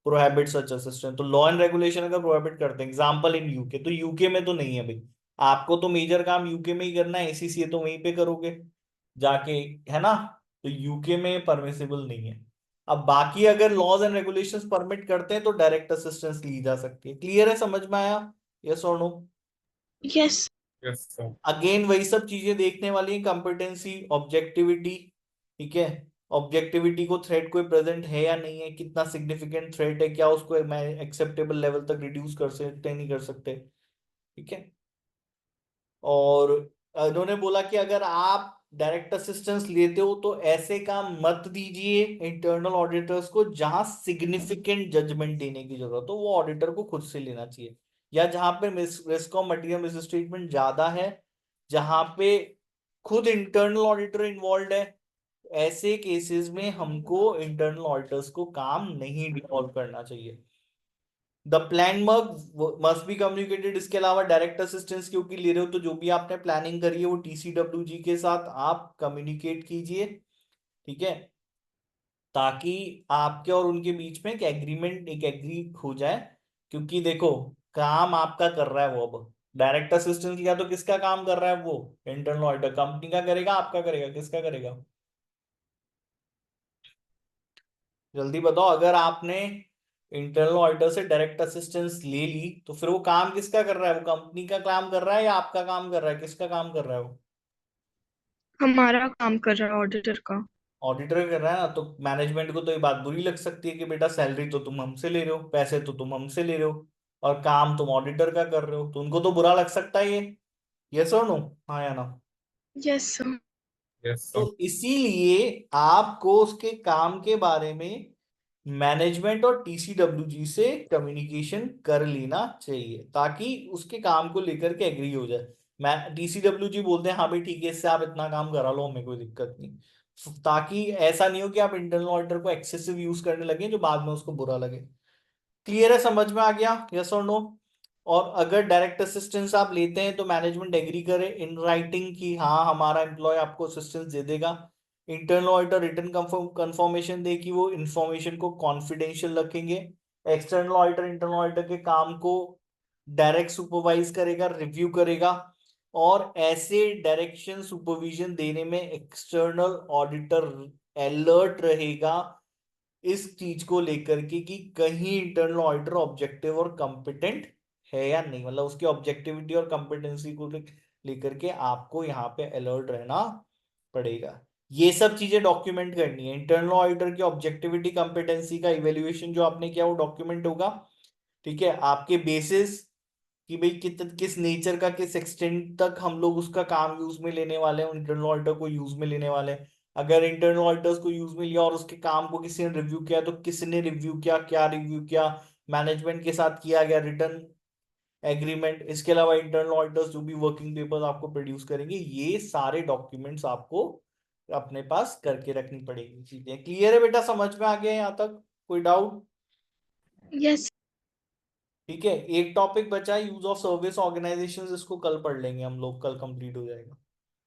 prohibit such assistance. तो लॉ एंड रेगुलेशन अगर प्रोहिबिट करते हैं, एग्जांपल इन यूके, तो यूके में तो नहीं है भाई। आपको तो मेजर काम यूके में ही करना है, एसीसीए तो वहीं पे करोगे जाके, है ना? तो यूके में परमिसिबल नहीं है। अब बाकी अगर लॉज एंड रेगुलेशंस परमिट करते हैं तो डायरेक्ट असिस्टेंस ली जा सकती है। क्लियर है, समझ में आया? Yes or no? Yes. Yes sir. Again वही सब चीजें देखने वाली है, कंपिटेंसी, ऑब्जेक्टिविटी, ठीक है? ऑब्जेक्टिविटी को थ्रेट कोई प्रेजेंट है या नहीं है, कितना सिग्निफिकेंट थ्रेट है, क्या उसको मैं एक्सेप्टेबल लेवल तक रिड्यूस कर सकते नहीं कर सकते, ठीक है? और इन्होंने बोला कि अगर आप डायरेक्ट असिस्टेंस लेते हो तो ऐसे काम मत दीजिए इंटरनल ऑडिटर्स को जहां सिग्निफिकेंट जजमेंट देने की जरूरत हो, वो ऑडिटर को खुद से लेना चाहिए। या जहां पे रिस्क ऑफ मटेरियल मिसस्टेटमेंट ज्यादा है, जहां पे खुद इंटरनल ऑडिटर इन्वॉल्व है, ऐसे केसेस में हमको इंटरनल ऑडिटर्स को काम नहीं डिवॉल्व करना चाहिए। The plan must be communicated. इसके अलावा डायरेक्ट असिस्टेंस क्योंकि ले रहे हो तो जो भी आपने प्लानिंग करी है वो टीसीडब्ल्यूजी के साथ आप कम्युनिकेट कीजिए, ठीक है? ताकि आपके और उनके बीच में एक एग्रीमेंट, एक एग्री हो जाए। क्योंकि देखो, काम आपका कर रहा है वो, अब डायरेक्ट असिस्टेंस लिया तो किसका काम कर रहा है वो? Internal auditor. कंपनी का करेगा, आपका करेगा, किसका करेगा? जल्दी बताओ। अगर आपने इंटरनल ऑडिटर से डायरेक्ट असिस्टेंस ले ली तो फिर वो काम किसका कर रहा है? वो कंपनी का काम कर रहा है या आपका काम कर रहा है? किसका काम कर रहा है वो? हमारा काम कर रहा है ऑडिटर का। ऑडिटर कर रहा है ना। तो मैनेजमेंट को तो ये बात बुरी लग सकती है कि बेटा सैलरी तो तुम हमसे ले रहे हो, पैसे तो तुम हमसे ले रहे हो, और काम तुम ऑडिटर का कर रहे हो, तो उनको तो बुरा लग सकता है ये। Yes or no? हाँ या ना? Yes, sir. यस तो सर। इसीलिए आपको उसके काम के बारे में मैनेजमेंट और टीसीडब्ल्यूजी से कम्युनिकेशन कर लेना चाहिए, ताकि उसके काम को लेकर के एग्री हो जाए। मैं टीसीडब्ल्यूजी बोलते हैं हाँ भाई ठीक है, इससे आप इतना काम करा लो, हमें कोई दिक्कत नहीं। ताकि ऐसा नहीं हो कि आप इंटरनल ऑडिटर को एक्सेसिव यूज करने लगे जो बाद में उसको बुरा लगे। क्लियर है, समझ में आ गया? Yes or no? और अगर डायरेक्ट असिस्टेंस आप लेते हैं तो मैनेजमेंट एग्री करे इन राइटिंग कि हाँ हमारा एम्प्लॉय आपको असिस्टेंस दे देगा। इंटरनल ऑडिटर रिटन कंफर्मेशन दे कि वो इंफॉर्मेशन को कॉन्फिडेंशियल रखेंगे। एक्सटर्नल ऑडिटर इंटरनल ऑडिटर के काम को डायरेक्ट सुपरवाइज करेगा, रिव्यू करेगा, और ऐसे डायरेक्शन सुपरविजन देने में एक्सटर्नल ऑडिटर अलर्ट रहेगा इस चीज को लेकर के कि कहीं इंटरनल ऑडिटर ऑब्जेक्टिव और कंपिटेंट है या नहीं, मतलब उसकी ऑब्जेक्टिविटी और कंपिटेंसी को लेकर के आपको यहाँ पे अलर्ट रहना पड़ेगा। ये सब चीजें डॉक्यूमेंट करनी है। इंटरनल ऑडिटर की ऑब्जेक्टिविटी कंपिटेंसी का इवेल्युएशन जो आपने किया वो डॉक्यूमेंट होगा, ठीक है? आपके बेसिस कि भाई किस नेचर का, किस एक्सटेंट तक हम लोग उसका काम यूज में लेने वाले हैं, इंटरनल ऑडिटर को यूज में लेने वाले हैं। अगर इंटरनल ऑडिटर्स को यूज में लिया और उसके काम को किसी ने रिव्यू किया तो किसने रिव्यू किया, क्या रिव्यू किया, मैनेजमेंट के साथ किया गया रिटर्न एग्रीमेंट। इसके अलावा इंटरनल ऑडिटर्स जो भी वर्किंग पेपर्स आपको प्रोड्यूस करेंगे, ये सारे डॉक्यूमेंट्स आपको अपने पास करके रखनी पड़ेगी। चीजें क्लियर है बेटा? समझ में आ गया यहाँ तक? कोई डाउट? Yes. ठीक है, एक टॉपिक बचा है यूज ऑफ सर्विस ऑर्गेनाइजेशंस, इसको कल पढ़ लेंगे हम लोग, कल कंप्लीट हो जाएगा।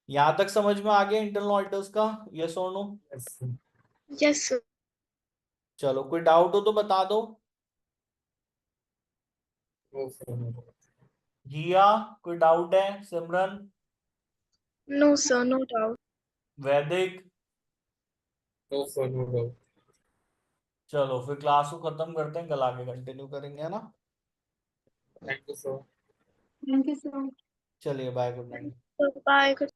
यहां तक समझ में आ गया इंटरनल ऑडिटर्स का? Yes or no? Yes sir. Yes, sir. चलो, कोई डाउट हो तो बता दो। No sir, no. जिया, कोई डाउट है? Simran, No, sir. No doubt. Vaidik? No sir, no doubt. चलो फिर क्लास को खत्म करते हैं, कल आगे कंटिन्यू करेंगे, है ना? Thank you sir. Thank you, sir. चलिए bye, good night. Bye. Good